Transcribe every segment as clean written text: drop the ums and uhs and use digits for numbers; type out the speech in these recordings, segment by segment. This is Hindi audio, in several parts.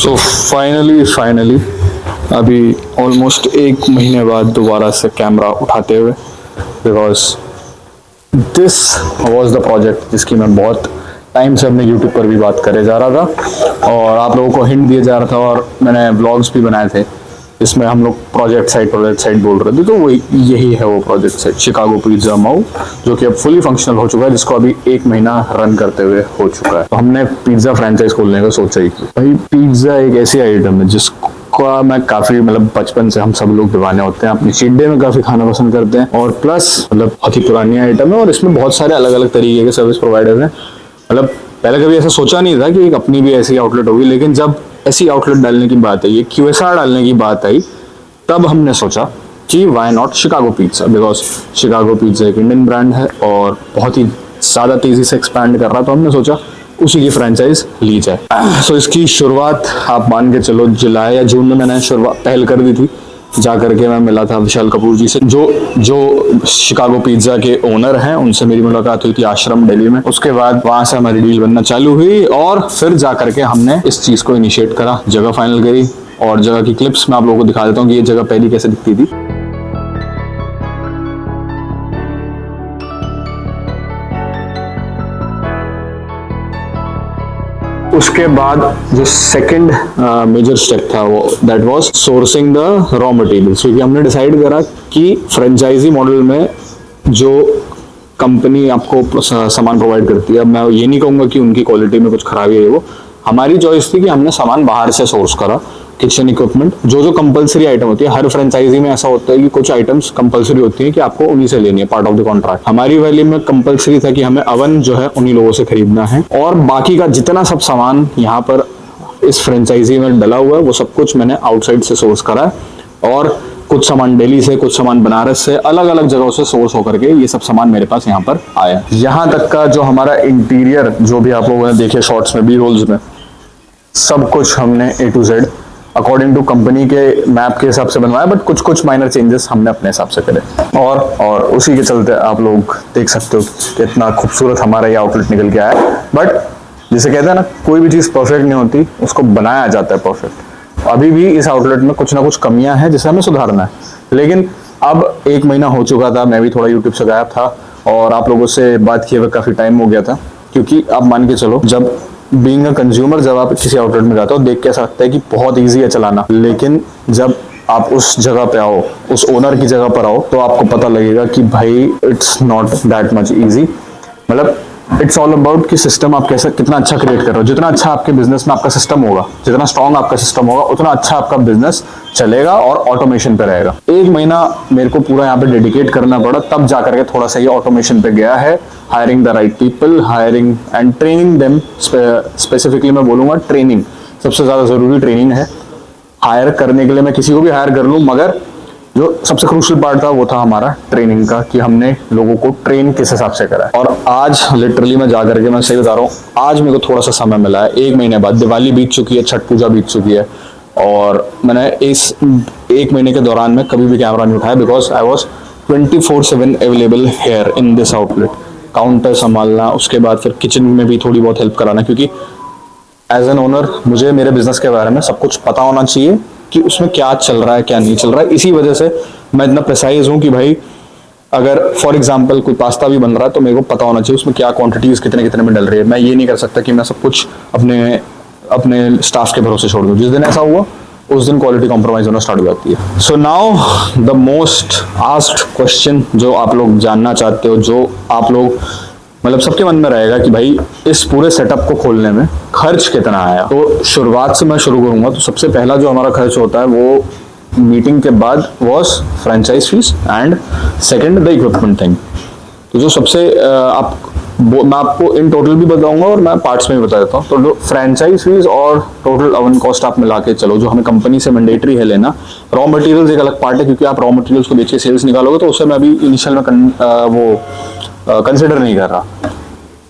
सो फाइनली अभी ऑलमोस्ट 1 महीने बाद दोबारा से कैमरा उठाते हुए, because this was the project जिसकी मैं बहुत टाइम से अपने यूट्यूब पर भी बात करे जा रहा था और आप लोगों को हिंट दिया जा रहा था और मैंने व्लॉग्स भी बनाए थे। इसमें हम लोग प्रोजेक्ट साइट बोल रहे थे, तो वही यही है वो project site Chicago pizza Mau, जो कि अब फुली फंक्शनल हो चुका है, जिसको अभी 1 महीना रन करते हुए हो चुका है। तो हमने पिज्जा फ्रेंचाइज खोलने का सोचा ही कि भाई पिज्जा एक ऐसी आइटम है जिसका मैं काफी बचपन से हम सब लोग दीवाने होते हैं, अपनी चीट डे में काफी खाना पसंद करते हैं और प्लस बहुत ही पुरानी आइटम है और इसमें बहुत सारे अलग अलग तरीके के सर्विस प्रोवाइडर्स हैं। पहले कभी ऐसा सोचा नहीं था कि एक अपनी भी ऐसी आउटलेट होगी, लेकिन जब ऐसी आउटलेट डालने की बात आई, QSR डालने की बात आई, तब हमने सोचा कि why not Chicago pizza, because Chicago pizza एक इंडियन ब्रांड है और बहुत ही ज़्यादा तेज़ी से एक्सपैंड कर रहा, तो हमने सोचा उसी की फ्रेंचाइज ली जाए। सो इसकी शुरुआत आप मान के चलो जुलाई या जून में मैंने पहल कर दी थी। जा करके मैं मिला था विशाल कपूर जी से, जो शिकागो पिज्जा के ओनर हैं, उनसे मेरी मुलाकात हुई थी आश्रम दिल्ली में। उसके बाद वहां से हमारी डील बनना चालू हुई और फिर जा करके हमने इस चीज को इनिशिएट करा, जगह फाइनल करी और जगह की क्लिप्स मैं आप लोगों को दिखा देता हूँ कि ये जगह पहली कैसे दिखती थी। उसके बाद जो सेकंड मेजर स्टेप था वो that was sourcing the raw materials, क्योंकि हमने डिसाइड करा कि फ्रेंचाइजी मॉडल में जो कंपनी आपको सामान प्रोवाइड करती है, अब मैं ये नहीं कहूँगा कि उनकी क्वालिटी में कुछ खराबी है, वो हमारी चॉइस थी कि हमने सामान बाहर से सोर्स करा। किचन इक्विपमेंट जो कंपलसरी आइटम होती है, हर फ्रेंचाइजी में ऐसा होता है कि कुछ आइटम्स कंपलसरी होती हैं कि आपको उन्हीं से लेनी है, पार्ट ऑफ द कॉन्ट्रैक्ट। हमारी वाली में कंपलसरी था कि हमें अवन जो है उन्हीं लोगों से खरीदना है और बाकी का जितना सब सामान यहाँ पर इस फ्रेंचाइजी में डला हुआ है वो सब कुछ मैंने आउटसाइड से सोर्स करा है और कुछ सामान दिल्ली से, कुछ सामान बनारस से, अलग अलग जगहों से सोर्स होकर के ये सब सामान मेरे पास यहाँ पर आया। यहाँ तक का जो हमारा इंटीरियर जो भी आप लोगों ने देखे शॉर्ट्स में, बी रोल्स में, सब कुछ हमने A to Z according to company के मैप के हिसाब से बनवाया, बट कुछ कुछ माइनर चेंजेस हमने अपने हिसाब से करे और उसी के चलते आप लोग देख सकते हो कि इतना खूबसूरत हमारा ये आउटलेट निकल के आया। बट जिसे कहते हैं ना, कोई भी चीज़ परफेक्ट नहीं होती, उसको बनाया जाता है परफेक्ट। अभी भी इस आउटलेट में कुछ ना कुछ कमियां हैं जिसे हमें सुधारना है, लेकिन अब 1 महीना हो चुका था, मैं भी थोड़ा यूट्यूब से गायब था और आप लोगों से बात किए हुए काफ़ी टाइम हो गया था, क्योंकि आप मान के चलो जब बीइंग अ कंज्यूमर जब आप किसी आउटलेट में जाते हो देख के सकते हैं कि बहुत इजी है चलाना, लेकिन जब आप उस जगह पे आओ, उस ओनर की जगह पर आओ, तो आपको पता लगेगा कि भाई it's not that much easy. It's all about कि सिस्टम आप कैसे कितना अच्छा क्रिएट कर रहे हो। जितना अच्छा आपके बिजनेस में आपका सिस्टम होगा, जितना स्ट्रांग आपका सिस्टम होगा, उतना अच्छा आपका बिजनेस चलेगा और ऑटोमेशन पे रहेगा। 1 महीना मेरे को पूरा यहाँ पे डेडिकेट करना पड़ा, तब जाकर के थोड़ा सा ये ऑटोमेशन पे गया है। Hiring the right people, hiring and training them. Specifically मैं बोलूंगा ट्रेनिंग सबसे ज्यादा जरूरी ट्रेनिंग है। हायर करने के लिए मैं किसी को भी हायर कर लूँ, मगर जो सबसे क्रूशियल पार्ट था वो था हमारा ट्रेनिंग का, कि हमने लोगों को ट्रेन किस हिसाब से करा है। और आज लिटरली मैं जा करके, मैं सही बता रहा हूँ, आज मेरे को थोड़ा सा समय मिला है। 1 महीने बाद दिवाली बीत चुकी है, छठ पूजा बीत चुकी है और मैंने इस 1 महीने के दौरान में कभी भी कैमरा नहीं उठाया, because I was 24/7 available here in this outlet. Counter संभालना, उसके बाद फिर किचन में भी थोड़ी बहुत हेल्प कराना, क्योंकि एज एन ओनर मुझे मेरे बिजनेस के बारे में सब कुछ पता होना चाहिए कि उसमें क्या चल रहा है क्या नहीं चल रहा है। इसी वजह से मैं इतना प्रिसाइज हूँ कि भाई अगर फॉर एग्जांपल कोई पास्ता भी बन रहा है तो मेरे को पता होना चाहिए उसमें क्या क्वांटिटीज कितने कितने में डल रही है। मैं ये नहीं कर सकता कि मैं सब कुछ अपने स्टाफ के भरोसे छोड़ दूँ। जिस दिन ऐसा हुआ उस दिन क्वालिटी कॉम्प्रोमाइज होना स्टार्ट हो जाती है। So now the most asked question जो आप लोग जानना चाहते हो, जो आप लोग सबके मन में रहेगा कि भाई इस पूरे सेटअप को खोलने में खर्च कितना आया। तो शुरुआत से मैं शुरू करूंगा। तो सबसे पहला जो हमारा खर्च होता है वो मीटिंग के बाद was franchise fees and second the equipment thing. तो जो सबसे मैं आपको इन टोटल भी बताऊंगा और मैं पार्ट्स में भी बता देता हूँ। तो फ्रेंचाइज फीस और टोटल अवन कॉस्ट आप मिला के चलो, जो हमें कंपनी से मैंडेटरी है लेना। रॉ मटेरियल्स एक अलग पार्ट है, क्योंकि आप रॉ मटेरियल्स को बेच के सेल्स निकालोगे, तो उससे मैं अभी इनिशियल में कंसिडर नहीं कर रहा।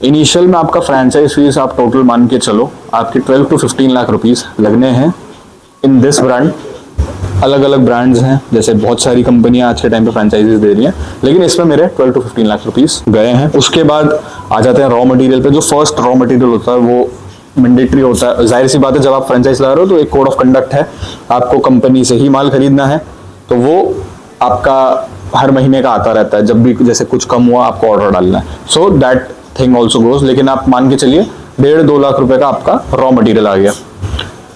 इनिशियल में आपका फ्रेंचाइज फीस आप टोटल मान के चलो आपके 12 to 15 लाख रुपीस लगने हैं इन दिस ब्रांड। अलग अलग ब्रांड्स हैं, जैसे बहुत सारी कंपनियां आज के टाइम पे फ्रेंचाइजीज दे रही हैं, लेकिन इसमें मेरे 12 to 15 लाख रुपीस गए हैं। उसके बाद आ जाते हैं रॉ मटेरियल पे। जो फर्स्ट रॉ मटेरियल होता है वो मैंडेटरी होता है, जाहिर सी बात है जब आप फ्रेंचाइज ला रहे हो तो एक कोड ऑफ कंडक्ट है, आपको कंपनी से ही माल खरीदना है, तो वो आपका हर महीने का आता रहता है, जब भी जैसे कुछ कम हुआ आपको ऑर्डर डालना है, so that thing also goes. लेकिन आप मान के चलिए 1.5-2 लाख रुपए का आपका रॉ मटेरियल आ गया।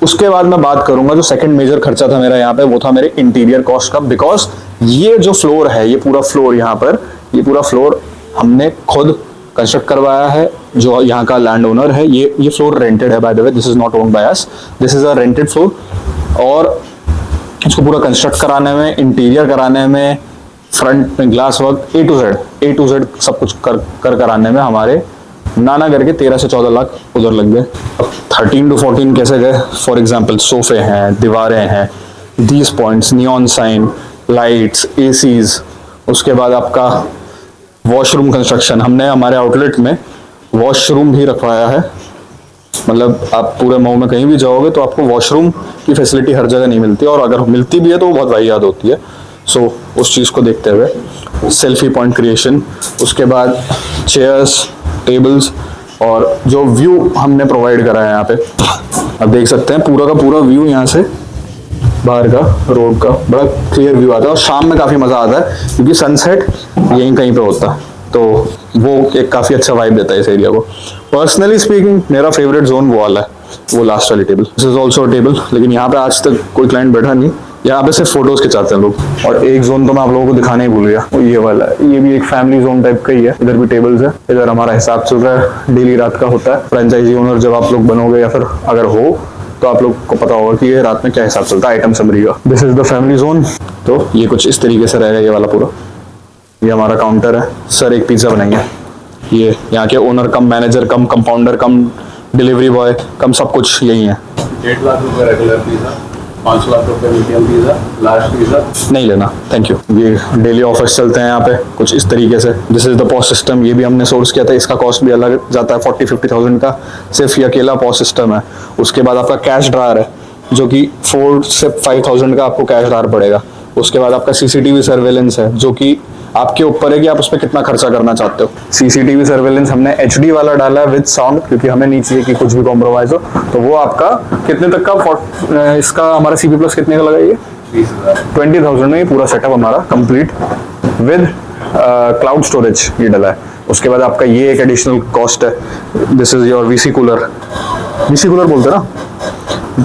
उसके बाद मैं बात करूंगा जो सेकंड मेजर खर्चा था मेरा यहाँ पे, वो था मेरे इंटीरियर कॉस्ट का, बिकॉज ये जो फ्लोर है, ये पूरा फ्लोर यहाँ पर, ये पूरा फ्लोर हमने खुद कंस्ट्रक्ट करवाया है। जो यहाँ का लैंड ओनर है, ये फ्लोर रेंटेड है by the way, this is not owned by us, this is a rented floor. और इसको पूरा कंस्ट्रक्ट कराने में, इंटीरियर कराने में, फ्रंट में glass work, A to Z सब कुछ कर कराने में हमारे नाना करके 13 से 14 लाख उधर लग गए। अब 13 to 14 कैसे गए? फॉर एग्जाम्पल सोफे हैं, दीवारें हैं, these points, neon sign, lights, ACs, उसके बाद आपका वॉशरूम कंस्ट्रक्शन। हमने हमारे आउटलेट में वॉशरूम भी रखवाया है, मतलब आप पूरे मऊ में कहीं भी जाओगे तो आपको वॉशरूम की फैसिलिटी हर जगह नहीं मिलती, और अगर मिलती भी है तो वो बहुत वाहियात होती है। सो उस चीज़ को देखते हुए सेल्फी पॉइंट क्रिएशन, उसके बाद चेयर्स, टेबल्स, और जो व्यू हमने प्रोवाइड करा है यहाँ पे, आप देख सकते हैं पूरा का पूरा व्यू यहाँ से बाहर का रोड का बड़ा क्लियर व्यू आता है, और शाम में काफ़ी मज़ा आता है क्योंकि सनसेट यहीं कहीं पे होता है, तो वो एक काफ़ी अच्छा वाइब देता है इस एरिया को। पर्सनली स्पीकिंग मेरा फेवरेट जोन वो वाला है, वो लास्ट वाली table. This is also table, लेकिन यहाँ पे आज तक कोई क्लाइंट बैठा नहीं, यहाँ पे सिर्फ फोटोज खिंचाते हैं लोग। और एक जोन तो मैं आप लोगों को दिखाने ही भूल गया, वो ये वाला है, ये भी एक फैमिली जोन टाइप का ही है। इधर भी टेबल्स है, इधर हमारा हिसाब चल रहा है, डेली रात का होता है। फ्रेंचाइजी ओनर जब आप लोग बनोगे या फिर अगर हो तो आप लोग को पता होगा कि ये रात में क्या हिसाब चलता है आइटम समरी का। This is the family zone, तो ये कुछ इस तरीके से रहेगा ये वाला पूरा। ये हमारा काउंटर है, सर एक पिज्जा बनाएंगे, ये यहाँ के ओनर कम मैनेजर कम कंपाउंडर कम डिलीवरी बॉय कम सब कुछ यही है। 1.5 लाख रुपए रेगुलर पिज्जा, 5 लाख रुपए मीडियम पिज्जा, लार्ज पिज्जा नहीं लेना, थैंक यू। ये डेली ऑफर्स चलते हैं यहाँ पे कुछ इस तरीके से। This is the POS system, ये भी हमने सोर्स किया था, इसका कॉस्ट भी अलग जाता है, 40-50,000 का सिर्फ ये अकेला पॉस सिस्टम है। उसके बाद आपका कैश ड्रायर है जो कि 4 से 5,000 का आपको कैश ड्रायर पड़ेगा। उसके बाद आपका सीसीटीवी सर्वेलेंस है जो कि आपके ऊपर है कि आप उस पर कितना खर्चा करना चाहते हो। सीसीटीवी सर्वेलेंस हमने HD वाला डाला है विद साउंड, क्योंकि हमें नहीं चाहिए कि कुछ भी कॉम्प्रोमाइज हो। तो वो आपका कितने तक का, इसका हमारा CP प्लस कितने का लगाइए? 20,000 में ये पूरा सेटअप हमारा कंप्लीट विद क्लाउड स्टोरेज ये डला है। उसके बाद आपका ये एक एडिशनल कॉस्ट है, this is your VC cooler बोलते हैं ना,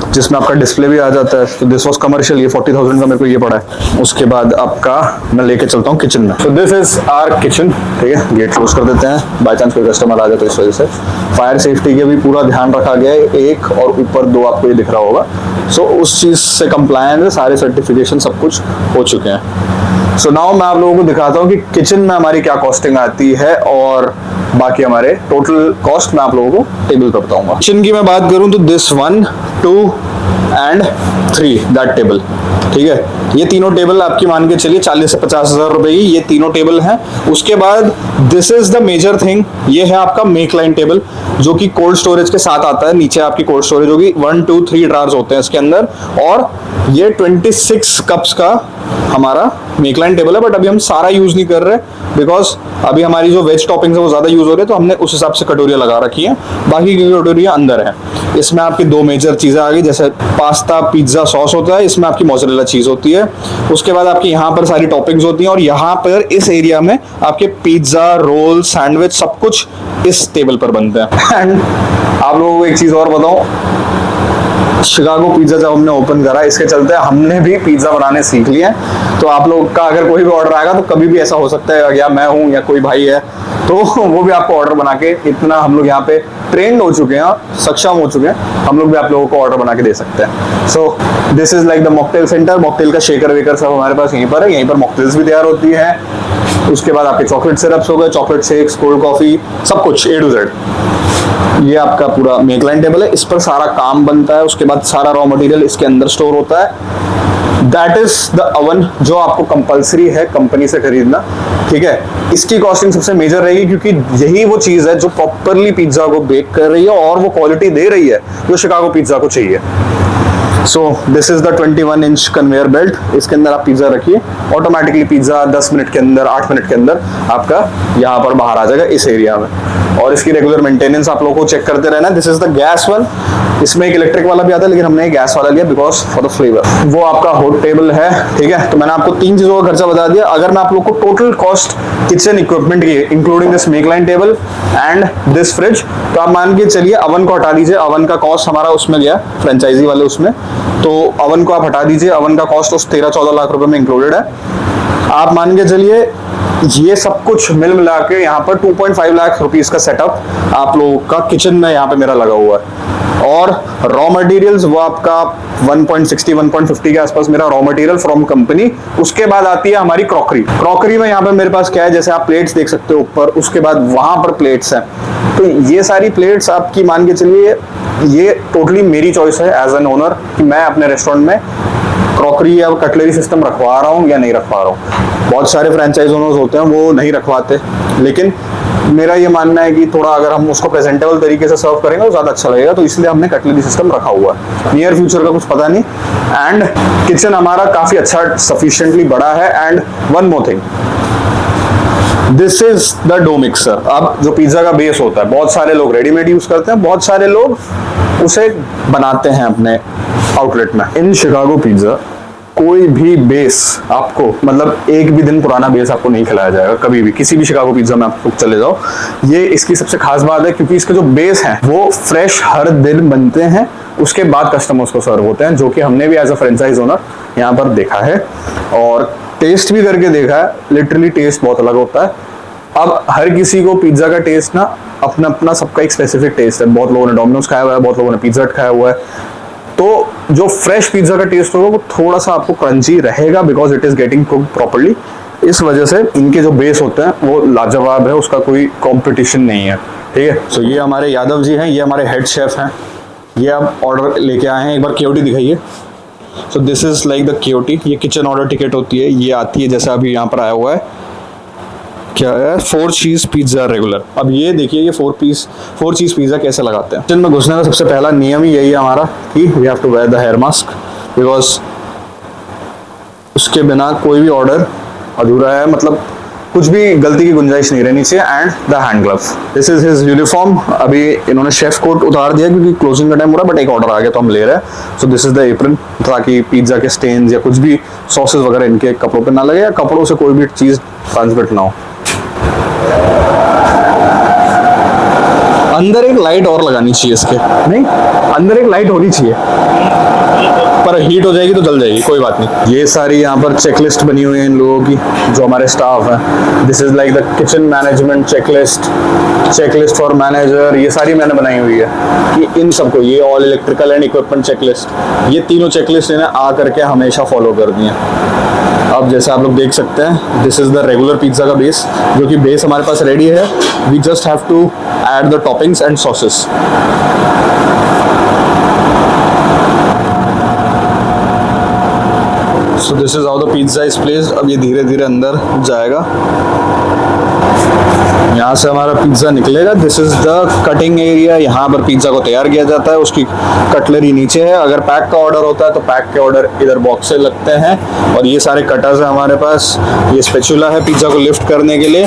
जिसमें आपका डिस्प्ले भी आ जाता है। तो दिस वाज कमर्शियल, ये 40,000 का मेरे को ये पड़ा है। उसके बाद आपका मैं लेके चलता हूँ किचन में। तो दिस इज आवर किचन, ठीक है। गेट क्लोज कर देते हैं, बाय चांस कोई कस्टमर आ जाए तो इस वजह से। फायर सेफ्टी के भी पूरा ध्यान रखा गया है, 1 और ऊपर 2 आपको ये दिख रहा होगा। सो उस चीज से कंप्लायंस है, सारे सर्टिफिकेशन सब कुछ हो चुके हैं। सो नाउ मैं आप लोगों को दिखाता हूँ कि किचन में हमारी क्या कॉस्टिंग आती है, और बाकी हमारे टोटल कॉस्ट मैं आप लोगों को टेबल पर बताऊंगा। किचन की मैं बात करूं तो दिस 1, 2 एंड 3 दैट टेबल, ठीक है। ये तीनों टेबल आपकी मान के चलिए 40 से 50,000 रुपए की ये तीनों टेबल हैं। उसके बाद this is the major thing, ये है आपका मेक लाइन टेबल जो कि कोल्ड स्टोरेज के साथ आता है। नीचे आपकी कोल्ड स्टोरेज होगी, 1, 2, 3 ड्रार्स होते हैं इसके अंदर, और ये 26 कप्स का हमारा मेक लाइन टेबल है। बट अभी हम सारा यूज नहीं कर रहे बिकॉज अभी हमारी जो वेज टॉपिंग्स है वो ज्यादा यूज हो रही है, तो हमने उस हिसाब से कटोरियां लगा रखी हैं, बाकी की कटोरियां अंदर है। इसमें आपकी 2 मेजर चीजें आ गई, जैसे पास्ता पिज्जा सॉस होता है, इसमें आपकी मोज़रेला चीज होती है। उसके बाद आपकी यहाँ पर सारी टॉपिंग्स होती हैं, और यहाँ पर इस एरिया में आपके पिज्जा, रोल, सैंडविच सब कुछ इस टेबल पर बनते हैं। एंड आप लोगों को एक चीज और बताऊं, शिकागो पिज्जा जब हमने ओपन करा, इसके चलते हमने भी पिज्जा बनाने सीख लिए हैं। तो आप लोग का अगर कोई भी ऑर्डर आएगा तो कभी भी ऐसा हो सकता है, या मैं हूं या कोई भाई है तो वो भी आपको ऑर्डर बना के, इतना हम लोग यहाँ पे ट्रेंड हो चुके हैं, सक्षम हो चुके हैं, हम लोग भी आप लोगों को ऑर्डर बना के दे सकते हैं। So this is like the mocktail centre. Mocktail का शेकर वेकर सब हमारे पास यहीं पर है, यहीं पर मॉकटेल्स भी तैयार होती है। उसके बाद आपके चॉकलेट सिरप्स हो गए, चॉकलेट शेक्स, कोल्ड कॉफी, सब कुछ A to Z। ये आपका पूरा मेक लाइन टेबल है, इस पर सारा काम बनता है। उसके बाद सारा रॉ मटेरियल इसके अंदर स्टोर होता है। दैट इज द अवन जो आपको कंपलसरी है कंपनी से खरीदना, ठीक है। इसकी कॉस्टिंग सबसे मेजर रहेगी, क्योंकि यही वो चीज है जो प्रॉपरली पिज्जा को बेक कर रही है और वो क्वालिटी दे रही है जो शिकागो पिज्जा को चाहिए। So this is the 21 inch conveyor belt. इसके अंदर आप पिज्जा रखिए, ऑटोमेटिकली पिज्जा 10 मिनट के अंदर, 8 मिनट के अंदर आपका यहाँ पर बाहर आ जाएगा इस एरिया में। और इसकी रेगुलर मेंटेनेंस आप लोगों को चेक करते रहना। This is the gas one. इसमें एक इलेक्ट्रिक वाला भी आता है, लेकिन हमने गैस वाला लिया बिकॉज फॉर द फ्लेवर। वो आपका हॉट टेबल है, ठीक है। तो मैंने आपको 3 चीजों का खर्चा बता दिया। अगर मैं आप लोग को टोटल कॉस्ट किचन इक्विपमेंट की, including this make line table and this fridge, तो आप मान के चलिए अवन को हटा दीजिए। अवन का कॉस्ट हमारा उसमें गया फ्रेंचाइजी वाले उसमें, तो अवन को आप हटा दीजिए। अवन का कॉस्ट उस 13-14 लाख रुपए में इंक्लूडेड है। आप मान के चलिए ये सब कुछ मिल मिला के यहाँ पर 2.5 लाख रुपीस का सेटअप आप लोगों का किचन में यहाँ पे मेरा लगा हुआ है। और रॉ मटेरियल्स वो आपका 1.60 1.50 के आसपास मेरा रॉ मटेरियल फ्रॉम कंपनी। उसके बाद आती है हमारी क्रॉकरी। क्रॉकरी में यहाँ पे मेरे पास क्या है, जैसे आप प्लेट्स देख सकते हो ऊपर, उसके बाद वहां पर प्लेट्स हैं। तो ये सारी प्लेट्स आपकी मान के चलिए ये टोटली मेरी चॉइस है एज एन ओनर कि मैं अपने रेस्टोरेंट में क्रॉकरी या कटलरी सिस्टम रखवा रहा हूँ या नहीं रखवा रहा हूँ। बहुत सारे फ्रेंचाइज ओनर्स होते हैं वो नहीं रखवाते, लेकिन मेरा ये मानना है कि थोड़ा अगर हम उसको प्रेजेंटेबल तरीके से सर्व करेंगे तो ज्यादा अच्छा लगेगा, तो इसलिए हमने कटलरी सिस्टम रखा हुआ है। नियर फ्यूचर का कुछ पता नहीं। एंड किचन हमारा काफी अच्छा सफिशिएंटली बड़ा है। And one more thing, this is the dough mixer. अब जो पिज्जा का बेस होता है, बहुत सारे लोग रेडीमेड यूज करते हैं, बहुत सारे लोग उसे बनाते हैं अपने आउटलेट में। इन शिकागो पिज्जा कोई भी बेस आपको, मतलब एक भी दिन पुराना बेस आपको नहीं खिलाया जाएगा कभी भी, किसी भी शिकागो पिज्जा में आप चले जाओ। ये इसकी सबसे खास बात है क्योंकि इसके जो बेस हैं वो फ्रेश हर दिन बनते हैं, उसके बाद कस्टमर्स को सर्व होते हैं, जो कि हमने भी एज अ फ्रेंचाइज ओनर यहाँ पर देखा है और टेस्ट भी करके देखा है। लिटरली टेस्ट बहुत अलग होता है। अब हर किसी को पिज्जा का टेस्ट ना अपना अपना सबका एक स्पेसिफिक टेस्ट है। बहुत लोगों ने डोमिनोज खाया हुआ है, बहुत लोगों ने पिज्जा हट खाया हुआ है। तो जो फ्रेश पिज्जा का टेस्ट होगा वो थोड़ा सा आपको क्रंची रहेगा because it is getting cooked properly. इस वजह से इनके जो बेस होते हैं वो लाजवाब है, उसका कोई कंपटीशन नहीं है, ठीक है। तो ये हमारे यादव जी हैं, ये हमारे हेड शेफ हैं। ये आप ऑर्डर लेके आए हैं, एक बार केओटी दिखाइए। So this is like the KOT. ये किचन ऑर्डर टिकट होती है, ये आती है जैसे अभी यहाँ पर आया हुआ है, क्या है 4 चीज पिज्जा रेगुलर। अब ये देखिए ये 4 चीज पिज्जा कैसे लगाते हैं। किचन में घुसने का सबसे पहला नियम ही यही है हमारा कि we have to wear the hair mask, because उसके बिना कोई भी ऑर्डर अधूरा है, मतलब कुछ भी गलती की गुंजाइश नहीं रहनी चाहिए। And the hand glove, this is his uniform. अभी इन्होंने शेफ कोट उतार दिया क्योंकि क्लोजिंग का टाइम हो रहा है, बट एक ऑर्डर आ गया तो हम ले रहे हैं। So this is the apron, ताकि पिज्जा के स्टेन्स या कुछ भी सॉसेस वगैरह इनके कपड़ों पे ना लगे या कपड़ों से कोई भी चीज ट्रांसमिट ना हो। अंदर एक लाइट और लगानी चाहिए इसके, नहीं अंदर एक लाइट होनी चाहिए, पर हीट हो जाएगी तो जल जाएगी, कोई बात नहीं। ये सारी यहाँ पर चेकलिस्ट बनी हुई है इन लोगों की, जो हमारे स्टाफ है। This is like the kitchen management checklist for manager. ये सारी मैंने बनाई हुई है कि इन सबको, ये all electrical and equipment checklist, ये तीनों चेकलिस्ट इन्हें आ करके हमेशा फॉलो कर दी हैं। अब जैसे आप लोग देख सकते हैं, this is the regular pizza का बेस, जो कि बेस हमारे पास रेडी है। We just have to add the toppings and sauces. So this is how the pizza is placed। अब ये धीरे धीरे अंदर जाएगा, यहाँ से हमारा पिज्जा निकलेगा। This is the cutting area, यहाँ पर पिज्जा को तैयार किया जाता है। उसकी कटलरी नीचे है। अगर पैक का ऑर्डर होता है तो पैक के ऑर्डर इधर बॉक्स से लगते हैं। और ये सारे कटर्स है हमारे पास। ये स्पेचुला है पिज्जा को लिफ्ट करने के लिए।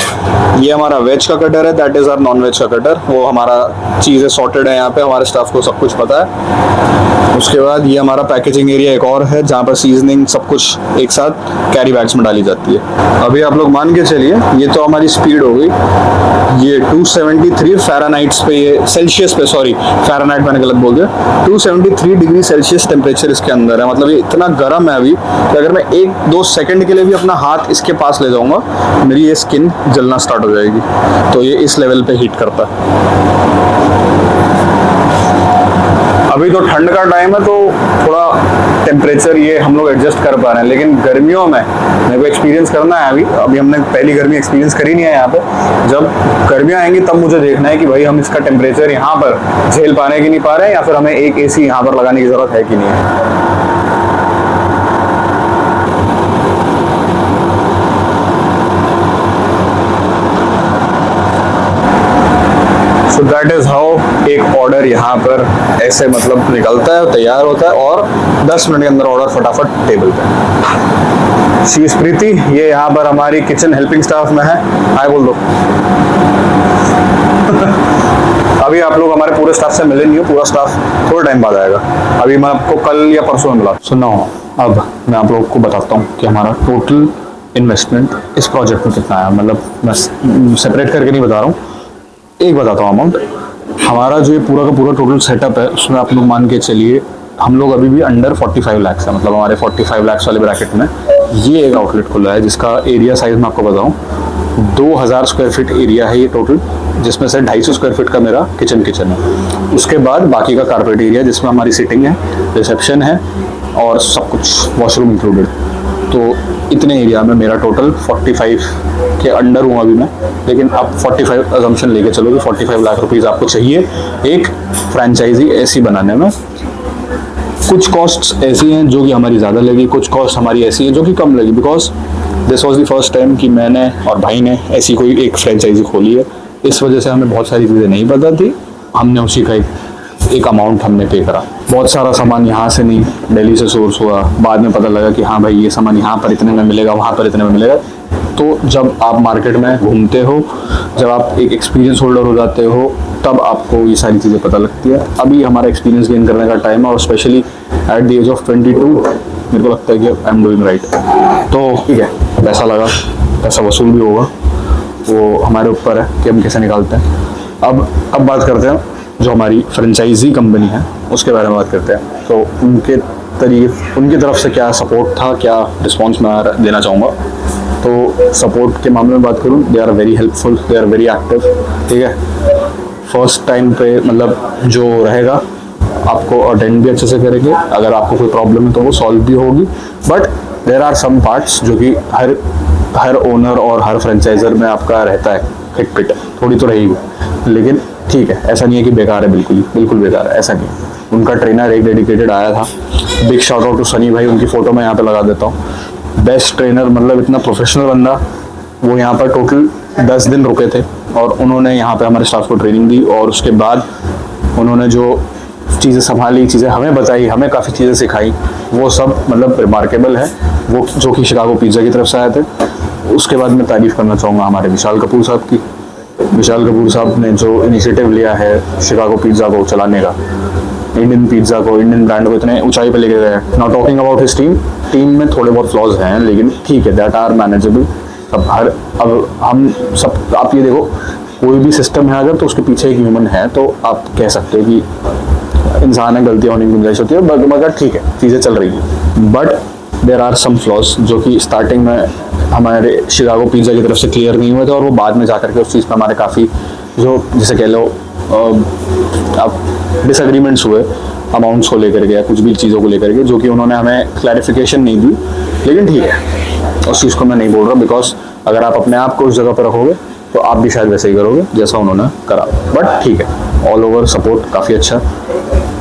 ये हमारा वेज का कटर है, that is our non veg का कटर। वो हमारा चीज़ें सॉर्टेड है यहाँ पे, हमारे स्टाफ को सब कुछ पता है। उसके बाद ये हमारा पैकेजिंग एरिया एक और है, जहाँ पर सीजनिंग सब कुछ एक साथ कैरी बैग्स में डाली जाती है। अभी आप लोग मान के चलिए, ये तो हमारी स्पीड हो गई। ये 273 फ़ारेनहाइट्स पे, ये सेल्सियस पे, सॉरी फ़ारेनहाइट मैंने गलत बोल दिया। 273 डिग्री सेल्सियस टेम्परेचर इसके अंदर है। मतलब ये इतना गर्म है अभी कि अगर मैं 1-2 सेकंड के लिए भी अपना हाथ इसके पास ले जाऊंगा, मेरी ये स्किन जलना स्टार्ट हो जाएगी। तो ये इस लेवल पे हीट करता है। अभी तो ठंड का टाइम है तो थोड़ा टेम्परेचर ये हम लोग एडजस्ट कर पा रहे हैं, लेकिन गर्मियों में मेरे को एक्सपीरियंस करना है। अभी हमने पहली गर्मी एक्सपीरियंस करी नहीं है यहाँ पे। जब गर्मियाँ आएंगी तब मुझे देखना है कि भाई हम इसका टेम्परेचर यहाँ पर झेल पा रहे हैं कि नहीं पा रहे हैं, या फिर हमें एक AC यहाँ पर लगाने की जरूरत है कि नहीं है। So that is how एक ऑर्डर यहाँ पर ऐसे मतलब निकलता है, तैयार होता है और 10 मिनट के अंदर ऑर्डर फटाफट टेबल पे। शी इज प्रीति, ये यहाँ पर हमारी किचन हेल्पिंग स्टाफ में है। हाय बोल दो। अभी आप लोग हमारे पूरे स्टाफ से मिले नहीं हो, पूरा स्टाफ थोड़े टाइम बाद आएगा। अभी मैं आपको कल या परसों में मिला। सुनना हो, अब मैं आप लोगों को बताता हूँ कि हमारा टोटल इन्वेस्टमेंट इस प्रोजेक्ट में कितना आया। मतलब मैं सेपरेट करके नहीं बता रहा हूँ, एक बताता हूँ अमाउंट। हमारा जो ये पूरा का पूरा टोटल सेटअप है उसमें आप लोग मान के चलिए हम लोग अभी भी अंडर 45 लाख है। मतलब हमारे 45 लाख वाले ब्रैकेट में ये एक आउटलेट खुला है जिसका एरिया साइज मैं आपको बताऊं 2000 स्क्वायर फीट एरिया है ये टोटल, जिसमें से 250 स्क्वायर फीट का मेरा किचन है। उसके बाद बाकी का कारपेट एरिया जिसमें हमारी सिटिंग है, रिसेप्शन है और सब कुछ, वॉशरूम इंक्लूडेड। तो इतने एरिया में मेरा टोटल 45 के अंडर हूँ अभी मैं। लेकिन अब 45 अजम्पशन लेके चलो कि 45 लाख रुपीज़ आपको चाहिए एक फ्रेंचाइजी ऐसी बनाने में। कुछ कॉस्ट्स ऐसी हैं जो कि हमारी ज़्यादा लगी, कुछ कॉस्ट हमारी ऐसी हैं जो कि कम लगी, because this was the first time कि मैंने और भाई ने ऐसी कोई एक फ्रेंचाइजी खोली है। इस वजह से हमें बहुत सारी चीज़ें नहीं पता थी, हमने उसी का एक अमाउंट हमने पे करा। बहुत सारा सामान यहाँ से नहीं दिल्ली से सोर्स हुआ, बाद में पता लगा कि हाँ भाई ये सामान यहाँ पर इतने में मिलेगा, वहाँ पर इतने में मिलेगा। तो जब आप मार्केट में घूमते हो, जब आप एक एक्सपीरियंस होल्डर हो जाते हो, तब आपको ये सारी चीज़ें पता लगती है। अभी हमारा एक्सपीरियंस गेन करने का टाइम है और specially at the age of 22 मेरे को लगता है कि आई एम डूइंग राइट। तो ठीक है, पैसा लगा, पैसा वसूल भी होगा, वो हमारे ऊपर है कि हम कैसे निकालते हैं। अब बात करते हैं जो हमारी फ्रेंचाइजी कंपनी है उसके बारे में बात करते हैं। तो उनकी तरफ से क्या सपोर्ट था, क्या रिस्पॉन्स मैं देना चाहूँगा। तो सपोर्ट के मामले में बात करूँ, they are very helpful, they are very active. ठीक है, फर्स्ट टाइम पे मतलब जो रहेगा आपको अटेंड भी अच्छे से करेंगे, अगर आपको कोई प्रॉब्लम है तो वो सॉल्व भी होगी। But there are some parts जो कि हर ओनर और हर फ्रेंचाइजर में आपका रहता है, खिटपिट थोड़ी तो रहेगी, लेकिन ठीक है, ऐसा नहीं है कि बेकार है, बिल्कुल बेकार है, ऐसा नहीं। उनका ट्रेनर एक डेडिकेटेड आया था, big shout out to Sunny भाई, उनकी फ़ोटो मैं यहाँ पे लगा देता हूँ। बेस्ट ट्रेनर, मतलब इतना प्रोफेशनल बंदा। वो यहाँ पर टोटल 10 दिन रुके थे और उन्होंने यहाँ पे हमारे स्टाफ को ट्रेनिंग दी और उसके बाद उन्होंने जो चीज़ें संभाली, चीज़ें हमें बताई, हमें काफ़ी चीज़ें सिखाई, वो सब मतलब रिमार्केबल है। वो जो कि शिकागो पिज़्ज़ा की तरफ से आए थे। उसके बाद मैं तारीफ़ करना चाहूँगा हमारे विशाल कपूर साहब की। विशाल कपूर साहब ने जो इनिशिएटिव लिया है शिकागो पिज़्ज़ा को चलाने का, इंडियन पिज़्ज़ा को, इंडियन ब्रांड को इतने ऊंचाई पे लेके गए। Not talking about his team में थोड़े बहुत फ्लॉज हैं, लेकिन ठीक है, दैट आर मैनेजेबल। अब हम सब, आप ये देखो, कोई भी सिस्टम है अगर तो उसके पीछे एक ह्यूमन है, तो आप कह सकते हो कि इंसान है, गलतियाँ होने की गुंजाइश होती है, मगर ठीक है, चीज़ें चल रही हैं। But there are some flaws जो कि स्टार्टिंग में हमारे शिकागो पिज़्ज़ा की तरफ से क्लियर नहीं हुए थे और वो बाद में जाकर के उस चीज़ पर हमारे काफ़ी जो जिसे कह लो अब डिसएग्रीमेंट्स हुए अमाउंट्स को लेकर के या कुछ भी चीज़ों को लेकर के, जो कि उन्होंने हमें क्लैरिफिकेशन नहीं दी। लेकिन ठीक है, उस चीज़ को मैं नहीं बोल रहा, बिकॉज अगर आप अपने आप को उस जगह पर रखोगे तो आप भी शायद वैसे ही करोगे जैसा उन्होंने करा। बट ठीक है, ऑल ओवर सपोर्ट काफ़ी अच्छा,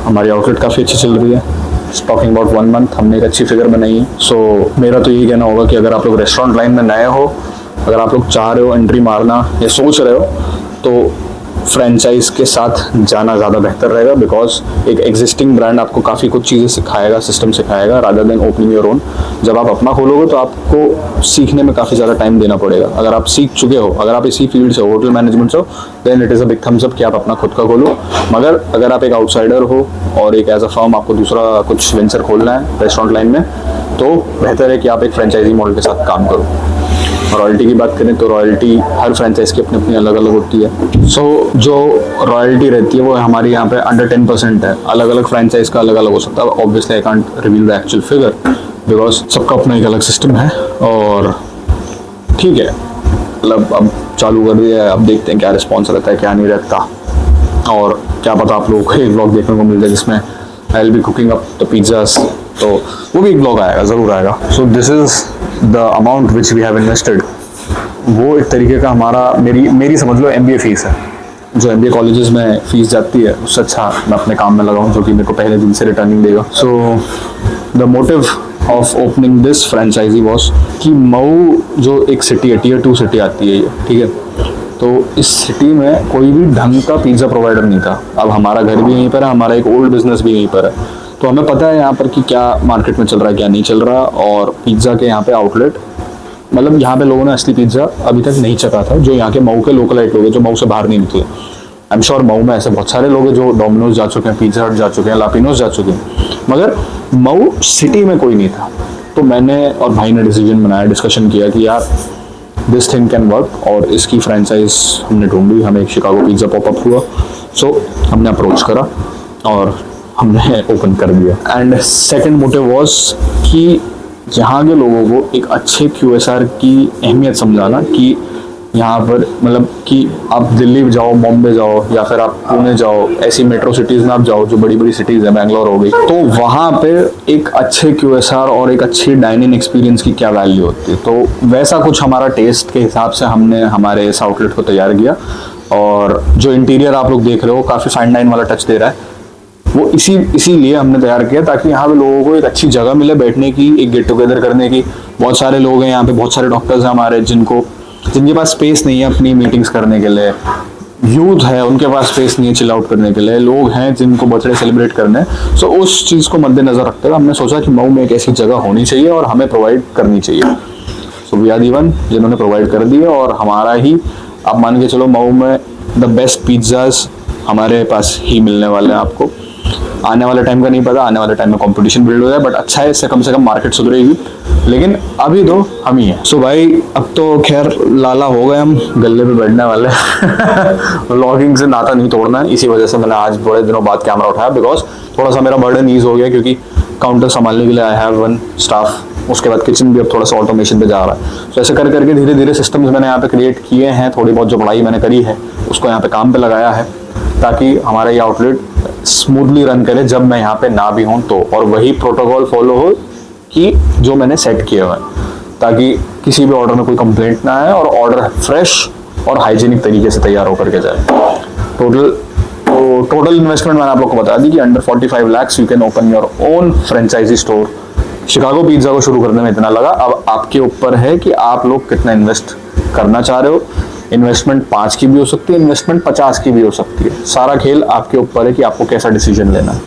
हमारी आउटलेट काफ़ी अच्छी चल रही है। टॉकिंग अबाउट 1 मंथ हमने एक अच्छी फिगर बनाई है। सो मेरा तो यही कहना होगा कि अगर आप लोग रेस्टोरेंट लाइन में नए हो, अगर आप लोग चाह रहे हो एंट्री मारना या सोच रहे हो, तो फ्रेंचाइज के साथ जाना ज़्यादा बेहतर रहेगा। बिकॉज एक एग्जिस्टिंग ब्रांड आपको काफ़ी कुछ चीज़ें सिखाएगा, सिस्टम सिखाएगा, rather than opening your own. जब आप अपना खोलोगे तो आपको सीखने में काफ़ी ज़्यादा टाइम देना पड़ेगा। अगर आप सीख चुके हो, अगर आप इसी फील्ड से हो, होटल मैनेजमेंट से हो, then it is a big thumbs up कि आप अपना खुद का खोलो। मगर अगर आप एक आउटसाइडर हो और एक एज अ फर्म आपको दूसरा कुछ वेंचर खोलना है रेस्टोरेंट लाइन में, तो बेहतर है कि आप एक फ्रेंचाइजी मॉडल के साथ काम करो। रॉयल्टी की बात करें तो रॉयल्टी हर फ्रेंचाइज की अपनी अपनी अलग अलग होती है। सो जो रॉयल्टी रहती है वो हमारी यहाँ पे अंडर 10% है। अलग अलग फ्रेंचाइज का अलग अलग हो सकता है। Obviously I can't reveal the actual figure because सबका अपना एक अलग सिस्टम है। और ठीक है, मतलब अब चालू कर दिया है, अब देखते हैं क्या रिस्पॉन्स रहता है, क्या नहीं रहता। और क्या पता आप लोगों को एक व्लॉग देखने को मिल जाए जिसमें I will be cooking up the pizzas, तो वो भी एक व्लॉग आएगा, ज़रूर आएगा। So this is the amount which we have invested. वो एक तरीके का हमारा मेरी समझ लो MBA फीस है। जो MBA कॉलेजेस में फ़ीस जाती है उससे अच्छा मैं अपने काम में लगाऊं जो कि मेरे को पहले दिन से रिटर्निंग देगा। So the motive of opening this franchise was कि मऊ जो एक सिटी है, Tier 2 सिटी आती है ये, ठीक है, तो इस सिटी में कोई भी ढंग का पिज़्ज़ा प्रोवाइडर नहीं था। अब हमारा घर भी यहीं पर है, हमारा एक ओल्ड बिजनेस भी यहीं पर है, तो हमें पता है यहाँ पर कि क्या मार्केट में चल रहा है, क्या नहीं चल रहा। और पिज़्ज़ा के यहाँ पे आउटलेट, मतलब यहाँ पे लोगों ने असली पिज़्ज़ा अभी तक नहीं चखा था, जो यहाँ के मऊ के लोकलाइट लोग हैं जो मऊ से बाहर नहीं निकले। आई एम श्योर मऊ में ऐसे बहुत सारे लोग हैं जो डोमिनोज जा चुके हैं, पिज्जा हट जा चुके हैं, लापिनोज जा चुके हैं, मगर मऊ सिटी में कोई नहीं था। तो मैंने और भाई ने डिसीजन बनाया, डिस्कशन किया कि यार दिस थिंग कैन वर्क, और इसकी फ्रेंचाइज हमने ढूंढी, हमें एक शिकागो पिज्ज़ा पॉपअप हुआ। सो हमने अप्रोच करा और हमने ओपन कर दिया। एंड सेकंड मोटिव वाज कि यहाँ के लोगों को एक अच्छे QSR की अहमियत समझाना कि यहाँ पर मतलब कि आप दिल्ली जाओ, बॉम्बे जाओ, या फिर आप पुणे जाओ, ऐसी मेट्रो सिटीज़ में आप जाओ जो बड़ी बड़ी सिटीज़ है, बैंगलोर हो गई, तो वहाँ पे एक अच्छे QSR और एक अच्छी डाइनिंग एक्सपीरियंस की क्या वैल्यू होती है। तो वैसा कुछ हमारा टेस्ट के हिसाब से हमने हमारे इस आउटलेट को तैयार किया। और जो इंटीरियर आप लोग देख रहे हो काफ़ी फाइन डाइन वाला टच दे रहा है, वो इसीलिए हमने तैयार किया ताकि यहाँ पे लोगों को एक अच्छी जगह मिले बैठने की, एक गेट टुगेदर करने की। बहुत सारे लोग हैं यहाँ पे, बहुत सारे डॉक्टर्स हैं हमारे जिनके पास स्पेस नहीं है अपनी मीटिंग्स करने के लिए, यूथ है उनके पास स्पेस नहीं है चिल आउट करने के लिए, लोग हैं जिनको बर्थडे सेलिब्रेट करने हैं। सो उस चीज़ को मद्देनजर रखते हुए हमने सोचा कि मऊ में एक ऐसी जगह होनी चाहिए और हमें प्रोवाइड करनी चाहिए। So we are the one जिन्होंने प्रोवाइड कर दिए, और हमारा ही आप मान के चलो मऊ में द बेस्ट पिज्ज़ाज हमारे पास ही मिलने वाले हैं आपको। आने वाले टाइम का नहीं पता, आने वाले टाइम में कंपटीशन बिल्ड हो जाए, बट अच्छा है, इससे कम से कम मार्केट सुधरेगी, लेकिन अभी तो हम ही हैं। सो भाई अब तो खैर लाला हो गए, हम गले पे बैठने वाले व्लॉगिंग से नाता नहीं तोड़ना है, इसी वजह से मैंने आज बड़े दिनों बाद कैमरा उठाया, बिकॉज थोड़ा सा मेरा बर्डन ईज हो गया, क्योंकि काउंटर संभालने के लिए आई हैव वन स्टाफ, उसके बाद किचन भी अब थोड़ा सा ऑटोमेशन पे जा रहा है। तो ऐसे कर करके धीरे धीरे सिस्टम्स मैंने यहाँ पे क्रिएट किए हैं, थोड़ी बहुत जो पढ़ाई मैंने करी है उसको यहाँ पे काम पे लगाया है, ताकि हमारा ये आउटलेट स्मूथली रन करे जब मैं यहाँ पे ना भी हूँ तो, और वही प्रोटोकॉल फॉलो हो कि जो मैंने सेट किया हुआ है, ताकि किसी भी ऑर्डर में कोई कंप्लेंट ना आए और ऑर्डर फ्रेश और हाइजीनिक तरीके से तैयार होकर के जाए। टोटल इन्वेस्टमेंट मैंने आप लोग को बता दी कि under 45 lakhs you can open your own franchise store. Chicago pizza को शुरू करने में इतना लगा, अब आपके ऊपर है कि आप लोग कितना इन्वेस्ट करना चाह रहे हो। इन्वेस्टमेंट 5 की भी हो सकती है, इन्वेस्टमेंट 50 की भी हो सकती है, सारा खेल आपके ऊपर है कि आपको कैसा डिसीजन लेना है।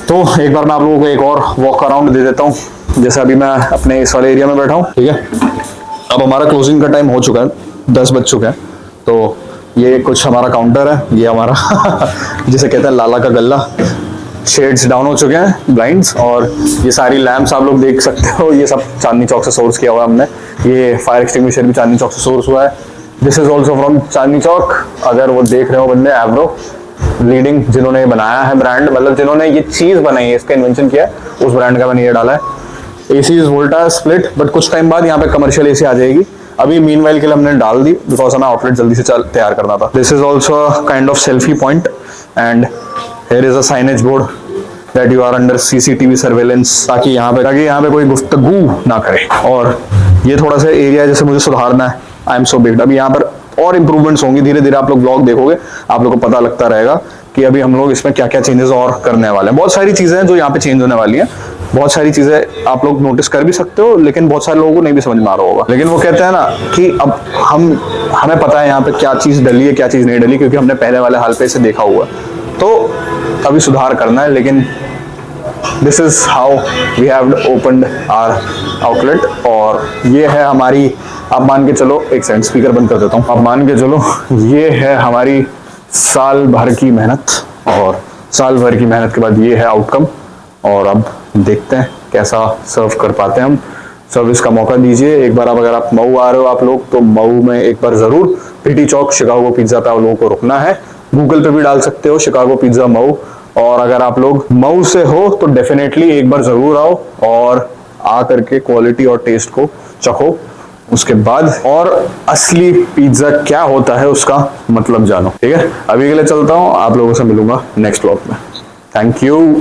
तो एक बार मैं आप लोगों को एक और वॉक अराउंड दे देता हूँ, जैसे अभी मैं अपने इस वाले एरिया में बैठा हूँ, ठीक है। अब हमारा क्लोजिंग का टाइम हो चुका है, 10 बज चुके हैं। तो ये कुछ हमारा काउंटर है, ये हमारा जिसे कहते हैं लाला का गल्ला, शेड्स डाउन हो चुके हैं, ब्लाइंड्स, और ये सारी लैंप्स आप लोग देख सकते हो, ये सब चांदनी चौक से सोर्स किया हुआ है हमने। ये फायर एक्सटिंग्विशर भी चांदनी चौक से सोर्स हुआ है। This is also from Chandni Chowk. अगर वो देख रहे हो बंदे, एवरो लीडिंग जिन्होंने बनाया है ब्रांड, मतलब जिन्होंने ये चीज बनाई है, इसका इन्वेंशन किया है, उस ब्रांड का मैंने ये डाला है। एसी इज वोल्टा स्प्लिट, बट कुछ टाइम बाद यहाँ पे कमर्शियल एसी आ जाएगी। अभी मीनवाइल के लिए हमने डाल दी बिकॉज हमें आउटलेट जल्दी से तैयार करना था। This is also kind of selfie point, and here is a signage board that you are under CCTV surveillance, ताकि यहाँ पे कोई गुफ्तगू ना करे। और ये थोड़ा सा एरिया जैसे मुझे सुधारना है, आई एम सो बिग। अभी यहाँ पर और इंप्रूवमेंट्स होंगी, धीरे धीरे आप लोग ब्लॉग देखोगे, आप लोग को पता लगता रहेगा कि अभी हम लोग इसमें क्या क्या चेंजेस और करने वाले हैं। बहुत सारी चीजें हैं जो यहाँ पे चेंज होने वाली हैं, बहुत सारी चीजें आप लोग नोटिस कर भी सकते हो, लेकिन बहुत सारे लोगों को नहीं भी समझ में आ रहा होगा। लेकिन वो कहते हैं ना कि अब हमें पता है यहाँ पे क्या चीज डली है, क्या चीज नहीं डली, क्योंकि हमने पहले वाले हाल पे इसे देखा हुआ है। तो अभी सुधार करना है, लेकिन this is how we have opened our outlet. और ये है हमारी, आप मान के चलो, एक सेकंड स्पीकर बंद कर देता हूँ, आप मान के चलो ये है हमारी साल भर की मेहनत, और साल भर की मेहनत के बाद ये है आउटकम। और अब देखते हैं कैसा सर्व कर पाते हैं हम। सर्विस का मौका दीजिए एक बार। अगर आप मऊ आ रहे हो आप लोग, तो मऊ में एक बार जरूर पीटी चौक शिकागो पिज्जा पे आप लोगों को रुकना है। गूगल पे भी डाल सकते हो शिकागो पिज्जा मऊ। और अगर आप लोग मऊ से हो तो डेफिनेटली एक बार जरूर आओ और आ करके क्वालिटी और टेस्ट को चखो। उसके बाद और असली पिज्जा क्या होता है उसका मतलब जानो। ठीक है, अभी के लिए चलता हूँ, आप लोगों से मिलूंगा नेक्स्ट व्लॉग में। Thank you.